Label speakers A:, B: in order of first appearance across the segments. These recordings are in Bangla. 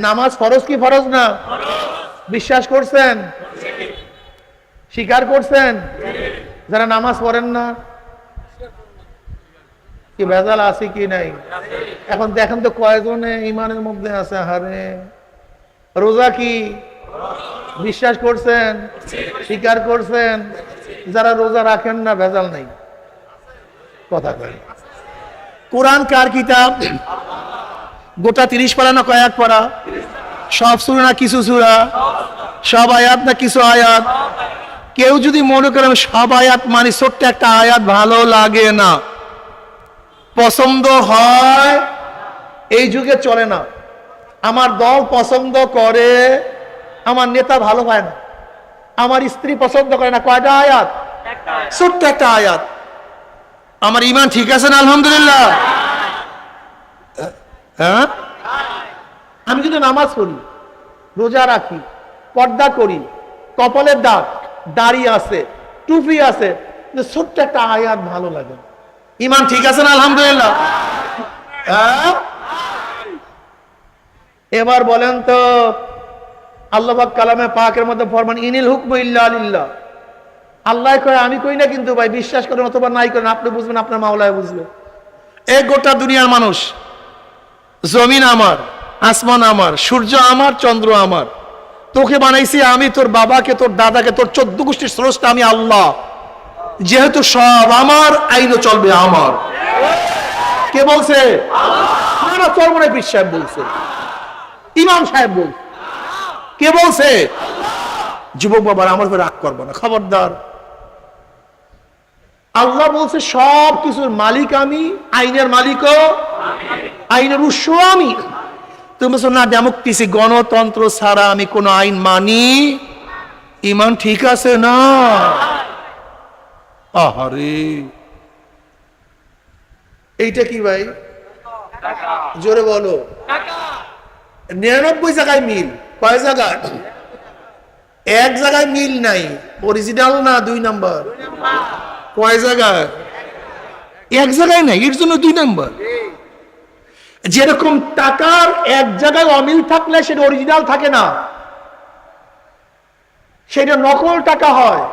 A: নামাজ ফরজ কি ফরজ না? বিশ্বাস করছেন? স্বীকার করছেন? যারা নামাজ পড়েন না কি ভেজাল আছে কি নাই? এখন দেখেন তো কয়জনে ইমানের মধ্যে আছে। হারে রোজা কি বিশ্বাস করছেন? স্বীকার করছেন? যারা রোজা রাখেন না ভেজাল নাই। কথা কয় কোরআন কার কিতাব? গোটা 30 পারা না কয়েক পারা? সব সূরা না কিছু সূরা? সব আয়াত না কিছু আয়াত? কেউ যদি মনে করেন সব আয়াত মানে ছোট্ট একটা আয়াত ভালো লাগে না, পছন্দ হয়, এই যুগে চলে না। আমার দল পছন্দ করে, আমার নেতা ভালো হয় না, আমার স্ত্রী পছন্দ করে না। কয়টা আয়াত? ছোট্ট একটা আয়াত। আমার ঈমান ঠিক আছে না? আলহামদুলিল্লাহ। হ্যাঁ, আমি যদি নামাজ পড়ি, রোজা রাখি, পর্দা করি, কপালের দাগ, দাড়ি আছে, টুপি আছে, ছোট্ট একটা আয়াত ভালো লাগে, ঈমান ঠিক আছে না? আলহামদুলিল্লাহ। হ্যাঁ, এবার বলেন তো, আল্লাহ পাক কালামে পাকের মধ্যে ফরমান ইনিল হুকমু ইল্লা লিল্লাহ। আল্লাহ কয়, আমি কই না কিন্তু ভাই, বিশ্বাস করেন অথবা নাই করেন, আপনি বুঝবেন, আপনার মাওলায় বুঝবে। এই গোটা দুনিয়ার মানুষ, জমিন আমার, আসমান আমার, সূর্য আমার, চন্দ্র আমার, তোকে বানাইছি আমি, তোর বাবাকে, তোর দাদাকে, তোর 14 গোষ্ঠীর স্রষ্টা আমি আল্লাহ। যেহেতু সব আমার, আইনও চলবে আমার। কে বলছে? আল্লাহ। চরমনে পীর সাহেব বলছে, ইমাম সাহেব বলছে। কে বলছে? যুবক বাবার আমার উপর রাগ করবো না, খবরদার। আল্লাহ বলছে সব কিছুর মালিক আমি, আইনের মালিকও, আইনের উৎস আমি। তুমি না ডেমোক্রেসি, গণতন্ত্র ছাড়া আমি কোন আইন মানি? ঈমান ঠিক আছে না? আহারে, এইটা কি ভাই? জোরে বলো। 99 জায়গায় মিল। কয় জায়গায়? এক জায়গায় মিল নাই। অরিজিনাল না 2 নাম্বার? কয় জায়গায়? এক জায়গায় নাই, এর জন্য 2 নাম্বার। যেরকম টাকার এক জায়গায় অমিল থাকলে সেটা অরিজিনাল থাকে না, সেটা নকল টাকা হয়।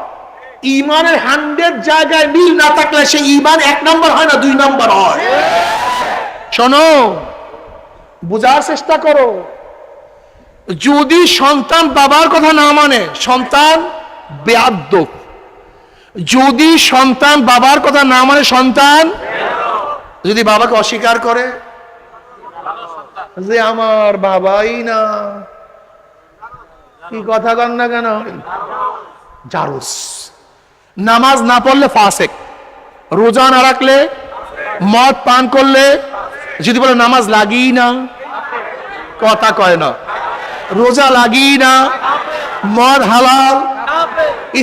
A: ঈমানের 100 জায়গায় মিল না থাকলে সেই ঈমান 1 নাম্বার হয় না, 2 নাম্বার হয়। শোনো, বোঝার চেষ্টা করো। যদি সন্তান বাবার কথা না মানে, সন্তান বেয়াদ্দব। যদি সন্তান বাবার কথা না মানে, সন্তান যদি বাবাকে অস্বীকার করে যে আমার বাবাই না, কি কথা কন না কেন? জারুস। নামাজ না পড়লে ফাসেক, রোজা না রাখলে, মদ পান করলে, যদি বলে নামাজ লাগি না, কথা কয় না, রোজা লাগি না, মদ হালাল,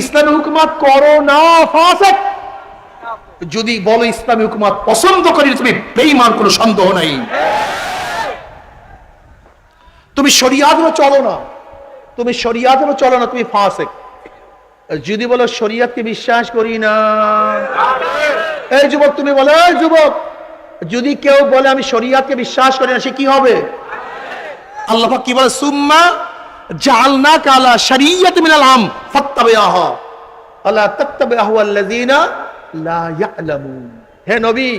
A: ইসলামী হুকুমত করো না, ফাসেক। যদি বলো ইসলামী হুকুমত পছন্দ করি, তুমি বেঈমান, কোনো সন্দেহ নাই। তুমি শরিয়াতে চলো না, তুমি শরিয়াতে চলো না, তুমি ফাসেক। যদি বলো শরিয়াতকে বিশ্বাস করি না, এই যুবক তুমি বলো, এই যুবক, যদি কেউ বলে আমি শরিয়াতকে বিশ্বাস করি না, সে কি হবে? আল্লাহ পাক কি বলে? সুম্মা জাআলনাকা আলা শারিয়াতিন মিনাল আম ফাত্তাবিআহা আলা তাত্তাবিআহু আল্লাযীনা লা ইয়ালামুন। হে নবী,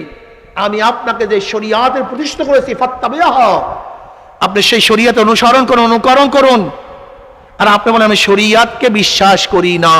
A: আমি আপনাকে যে শরিয়াতের প্রতিষ্ঠা করেছি, ফাত্তাবিআহা, আপনি সেই শরিয়াত অনুসরণ করুন, অনুকরণ করুন। আর আপনি বলেন আমি শরিয়াতকে বিশ্বাস করি না।